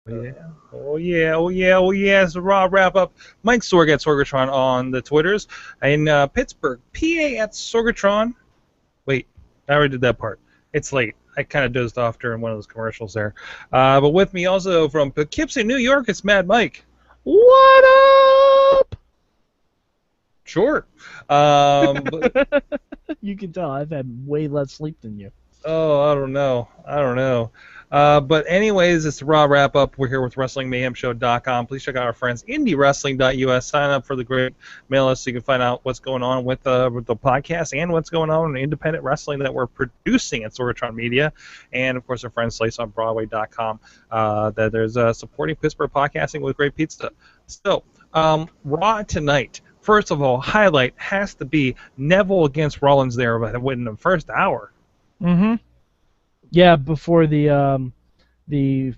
Yeah. Oh yeah, oh yeah, oh yeah. It's a Raw wrap up. Mike Sorg at Sorgatron on the Twitters. In Pittsburgh, PA at Sorgatron. Wait, I already did that part. It's late. I kind of dozed off during one of those commercials there. But with me also from Poughkeepsie, New York, it's Mad Mike. What up? Sure. You can tell I've had way less sleep than you. Oh, I don't know. But anyways, it's the Raw wrap up. We're here with WrestlingMayhemShow.com. Please check out our friends IndieWrestling.us. Sign up for the great mail list so you can find out what's going on with the podcast and what's going on in independent wrestling that we're producing at Sorgatron Media. And of course, our friends SliceOnBroadway.com. That there's supporting Pittsburgh podcasting with great pizza. So, Raw tonight. First of all, highlight has to be Neville against Rollins there within the first hour. Mm-hmm. Yeah, before the NCAA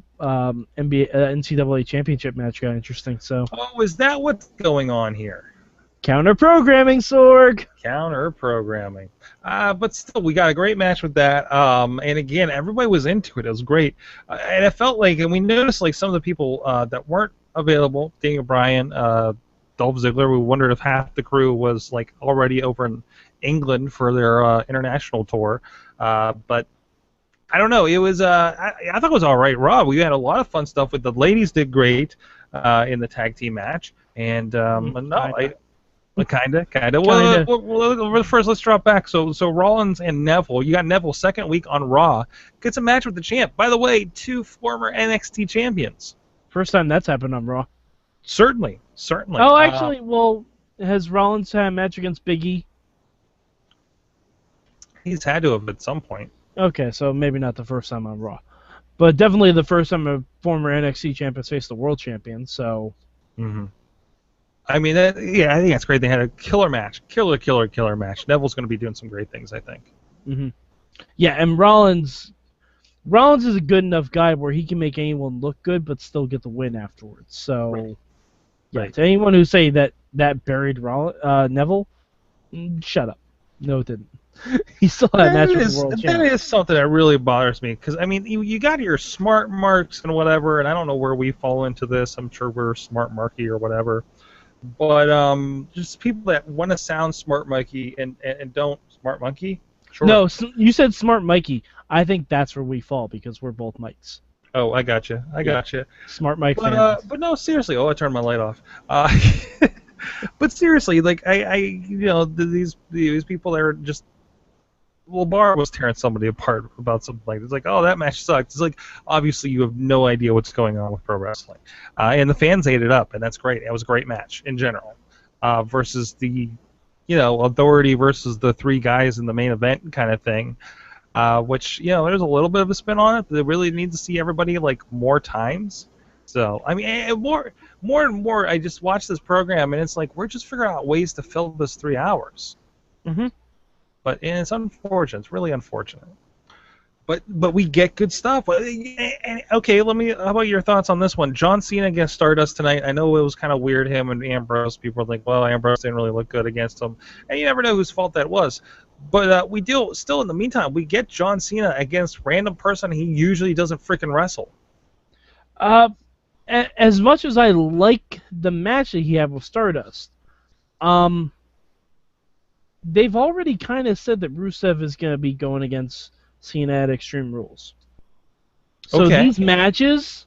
championship match got interesting. So. Oh, is that what's going on here? Counter programming, Sorg. Counter programming. But still, we got a great match with that. And again, everybody was into it. It was great. And it felt like, and we noticed like some of the people that weren't available, Daniel Bryan, Dolph Ziggler, we wondered if half the crew was like already over in England for their international tour. But I don't know. It was I thought it was all right. Raw. We had a lot of fun stuff with the ladies. Did great in the tag team match, and kinda. Well, first let's drop back. So Rollins and Neville. You got Neville second week on Raw. Gets a match with the champ. By the way, two former NXT champions. First time that's happened on Raw. Certainly. Oh, actually, has Rollins had a match against Big E? He's had to have at some point. Okay, so maybe not the first time on Raw. But definitely the first time a former NXT champion faced the world champion, so... Mm-hmm. I mean, I think that's great. They had a killer match. Killer match. Neville's going to be doing some great things, I think. Mm-hmm. Yeah, and Rollins is a good enough guy where he can make anyone look good but still get the win afterwards. So, right. Yeah, to anyone who say that buried Neville, shut up. No, it didn't. He still had a match with the world champion. That is something that really bothers me because I mean you got your smart marks and whatever, and I don't know where we fall into this. I'm sure we're smart marky or whatever, but just people that want to sound smart monkey and don't smart monkey. Sure. No, you said smart Mikey. I think that's where we fall because we're both Mikes. Oh, I gotcha. Smart Mike fans. But no, seriously. Oh, I turned my light off. But seriously, like these people that are just. Well, Bar was tearing somebody apart about something like this. It's like, oh, that match sucked. It's like, obviously you have no idea what's going on with pro wrestling. And the fans ate it up, and that's great. It was a great match in general. Versus the, Authority versus the three guys in the main event kind of thing. Which, there's a little bit of a spin on it. They really need to see everybody, like, more times. So, I mean, more and more, I just watch this program, and it's like, we're just figuring out ways to fill this 3 hours. Mm-hmm. But it's unfortunate. It's really unfortunate. But we get good stuff. Okay, how about your thoughts on this one? John Cena against Stardust tonight. I know it was kind of weird, him and Ambrose. People were like, well, Ambrose didn't really look good against him. And you never know whose fault that was. But still, in the meantime, we get John Cena against random person he usually doesn't freaking wrestle. As much as I like the match that he had with Stardust, they've already kind of said that Rusev is going to be going against Cena at Extreme Rules. So These matches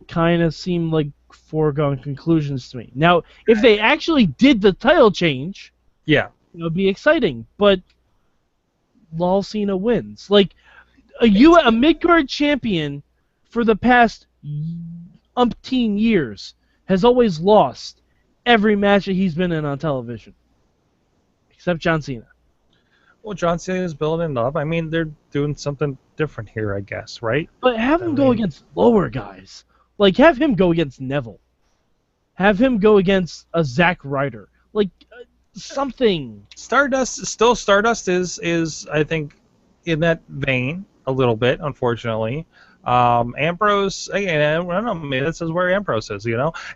kind of seem like foregone conclusions to me. Now, if they actually did the title change, yeah, it would be exciting. But lol, Cena wins. Like a mid-card champion for the past umpteen years has always lost every match that he's been in on television. Except John Cena. Well, John Cena is building it up. I mean, they're doing something different here, I guess, right? But have him go against lower guys. Like, have him go against Neville. Have him go against a Zack Ryder. Like, something. Stardust is, I think, in that vein a little bit, unfortunately. Ambrose, again, I don't know, maybe this is where Ambrose is,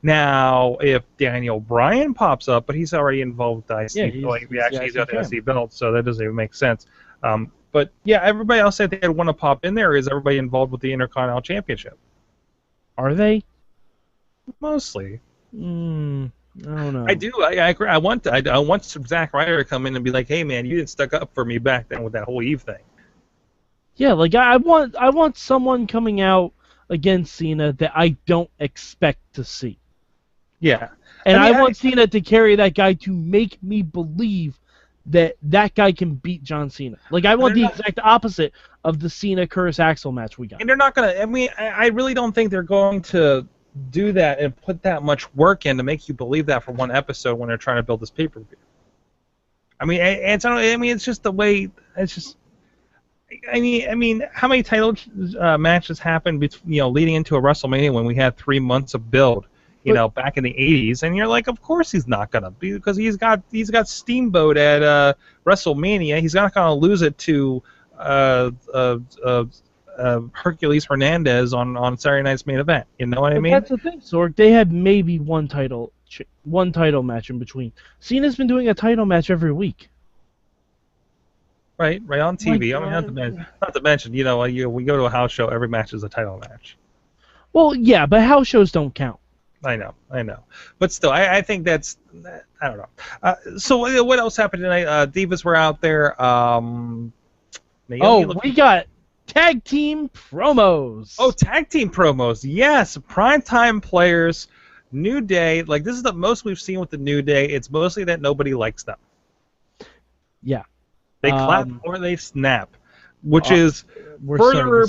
Now, if Daniel Bryan pops up, but he's already involved with the IC, he's got the IC belt, so that doesn't even make sense. But, yeah, everybody else that they would want to pop in there is everybody involved with the Intercontinental Championship. Are they? Mostly. I don't know. I do. I agree. I want Zack Ryder to come in and be like, "Hey, man, you didn't stuck up for me back then with that whole Eve thing." Yeah, like I want someone coming out against Cena that I don't expect to see. Yeah. And I mean, I want Cena to carry that guy to make me believe that that guy can beat John Cena. Like, I want the exact opposite of the Cena Curtis Axel match we got. and they're not gonna. I mean, I really don't think they're going to do that and put that much work in to make you believe that for one episode when they're trying to build this pay-per-view. I mean, it's just the way. It's just. I mean, how many title matches happened, leading into a WrestleMania when we had 3 months of build, back in the '80s, and you're like, of course he's not gonna be, because he's got Steamboat at WrestleMania. He's not gonna lose it to Hercules Hernandez on Saturday Night's Main Event. You know what I mean? That's the thing, Sorg. They had maybe one title match in between. Cena's been doing a title match every week. Right on TV. I mean, not to mention, we go to a house show, every match is a title match. Well, yeah, but house shows don't count. I know, but still, I think that's, I don't know. So what else happened tonight? Divas were out there. We got tag team promos. Oh, tag team promos, yes, primetime players, New Day. Like, this is the most we've seen with the New Day. It's mostly that nobody likes them. Yeah. They clap or they snap, which is further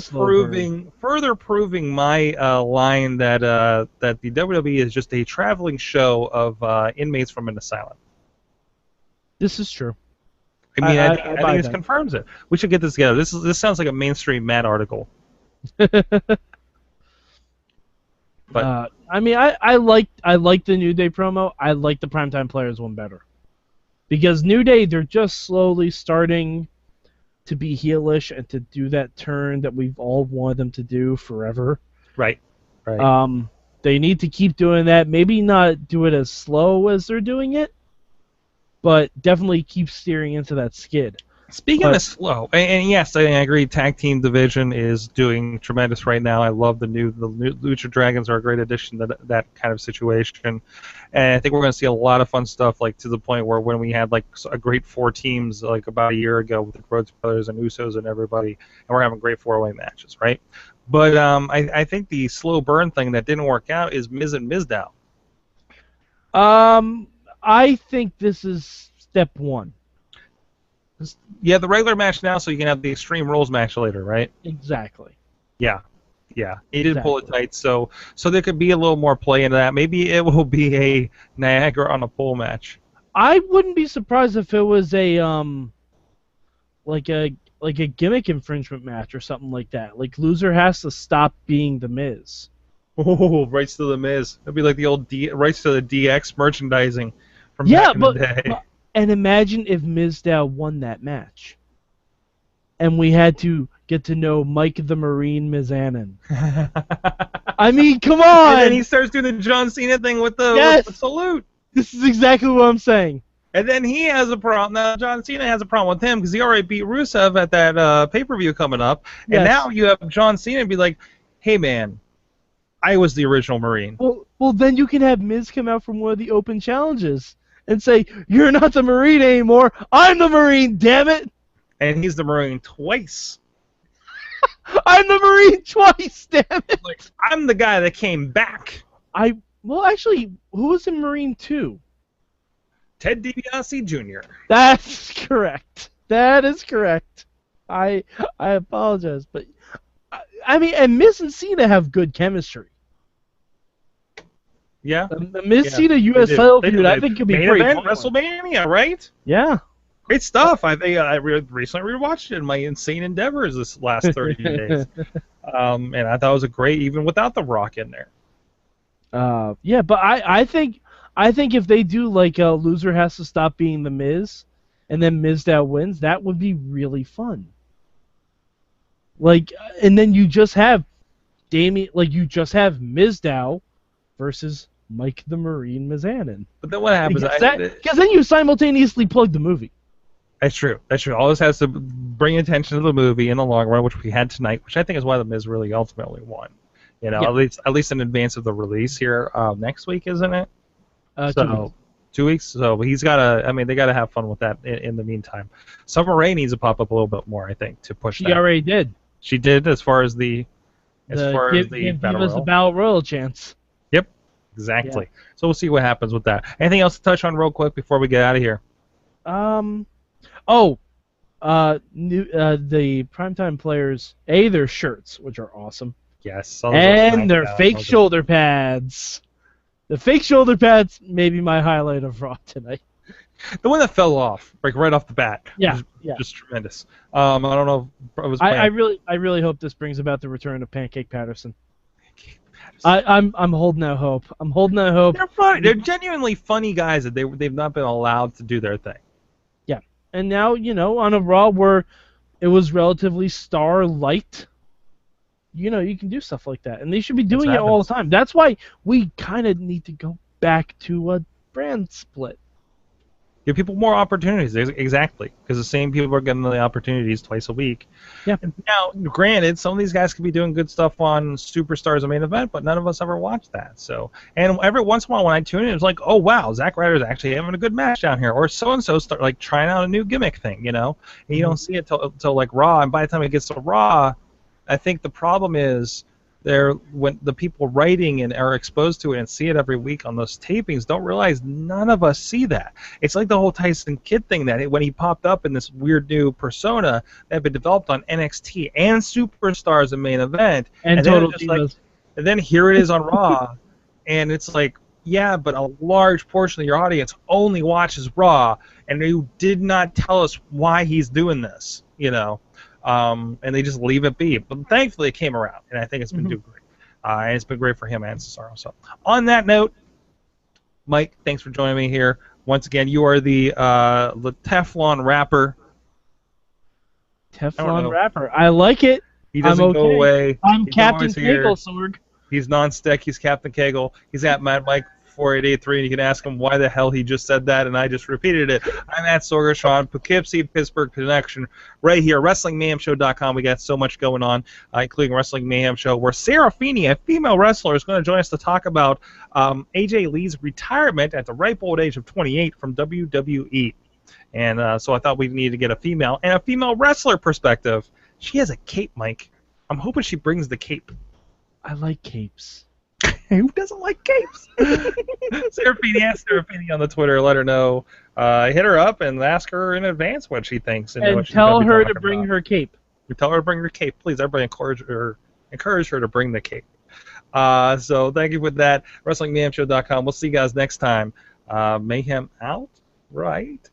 proving my line that the WWE is just a traveling show of inmates from an asylum. This is true. I mean, I think this confirms it. We should get this together. This sounds like a mainstream Mad article. But I mean, I like the New Day promo. I like the Primetime Players one better. Because New Day, they're just slowly starting to be heelish and to do that turn that we've all wanted them to do forever. Right. They need to keep doing that. Maybe not do it as slow as they're doing it, but definitely keep steering into that skid. Speaking of slow, and yes, I agree, tag team division is doing tremendous right now. I love the new Lucha Dragons are a great addition to that kind of situation. And I think we're going to see a lot of fun stuff, like to the point where when we had like a great 4 teams like about a year ago with the Rhodes Brothers and Usos and everybody, and we're having great 4-way matches, right? But I think the slow burn thing that didn't work out is Miz and Mizdow. I think this is step 1. Yeah, the regular match now, so you can have the Extreme Rules match later, right? Exactly. Yeah. He did pull it tight, so there could be a little more play into that. Maybe it will be a Niagara on a pole match. I wouldn't be surprised if it was a like a gimmick infringement match or something like that. Like, loser has to stop being the Miz. Oh, rights to the Miz. It'd be like the old rights to the DX merchandising from back in the day. And imagine if Mizdow won that match. And we had to get to know Mike the Marine Mizanin. I mean, come on! And then he starts doing the John Cena thing with the salute. This is exactly what I'm saying. And then he has a problem. Now, John Cena has a problem with him because he already beat Rusev at that pay-per-view coming up. Yes. And now you have John Cena be like, hey, man, I was the original Marine. Well, then you can have Miz come out from one of the open challenges and say, you're not the Marine anymore. I'm the Marine, damn it. And he's the Marine twice. I'm the Marine twice, damn it. Like, I'm the guy that came back. Well, actually, who was in Marine 2? Ted DiBiase Jr. That's correct. That is correct. I apologize, but I mean, and Miz and Cena have good chemistry. Yeah. The Miz Cena U.S. title feud, I think, could be pretty fun. WrestleMania, right? Yeah. Great stuff. I think I recently rewatched it in my insane endeavors this last 30 days. And I thought it was a great, even without The Rock in there. Yeah, but I think if they do like a loser has to stop being the Miz, and then Mizdow wins, that would be really fun. Like, and then you just have Mizdow versus Mike the Marine Mizanin. But then what happens? Because then you simultaneously plug the movie. That's true. All this has to bring attention to the movie in the long run, which we had tonight, which I think is why the Miz really ultimately won. You know, Yeah. at least in advance of the release here next week, isn't it? 2 weeks. 2 weeks. So he's got to. I mean, they got to have fun with that in the meantime. Summer Rae needs to pop up a little bit more, I think, to push She that. already did. She did as far as the Give battle us a royal. battle royal chance. Yep, exactly. So we'll see what happens with that. Anything else to touch on real quick before we get out of here? The primetime players, their shirts, which are awesome, Yes. and their fake shoulder pads. The fake shoulder pads may be my highlight of Raw tonight. The one that fell off, like right off the bat. Yeah, Just tremendous. I don't know. If it was I really hope this brings about the return of Pancake Patterson. I'm holding out hope. They're fun. They're genuinely funny guys that they've not been allowed to do their thing. Yeah, and now on a Raw where it was relatively star light, you can do stuff like that, and they should be doing it all the time. That's why we kind of need to go back to a brand split. Give people more opportunities. Exactly, because the same people are getting the opportunities twice a week. Yeah. Now, granted, some of these guys could be doing good stuff on Superstars and Main Event, but none of us ever watched that. So, and every once in a while when I tune in, it's like, oh wow, Zack Ryder's actually having a good match down here, or so and so start like trying out a new gimmick thing, and you don't see it till like Raw, and by the time it gets to Raw, I think the problem is when the people writing and are exposed to it and see it every week on those tapings don't realize none of us see that. It's like the whole Tyson Kidd thing that when he popped up in this weird new persona that had been developed on NXT and Superstars and Main Event, and Total Divas. And then here it is on Raw, and it's like, yeah, but a large portion of your audience only watches Raw, and you did not tell us why he's doing this, and they just leave it be. But thankfully, it came around, and I think it's been doing great. And it's been great for him and Cesaro. So, on that note, Mike, thanks for joining me here. Once again, you are the Teflon rapper. Teflon rapper. I like it. He doesn't go away. I'm Captain Kegel, Sorg. He's non-stick. He's Captain Kegel. He's at Mad Mike 4883, and you can ask him why the hell he just said that, and I just repeated it. I'm at Sorgatron, Poughkeepsie, Pittsburgh Connection, right here, WrestlingMayhemShow.com. We got so much going on, including Wrestling Mayhem Show, where Sarah Feeney, a female wrestler, is going to join us to talk about AJ Lee's retirement at the ripe old age of 28 from WWE. And so I thought we needed to get a female wrestler perspective. She has a cape, Mike. I'm hoping she brings the cape. I like capes. Who doesn't like capes? Sarah Feeney on the Twitter. Let her know. Hit her up and ask her in advance what she thinks. And what tell her to bring her cape. Tell her to bring her cape. Please, everybody encourage her to bring the cape. So thank you for that. WrestlingMayhemShow.com. We'll see you guys next time. Mayhem out, right?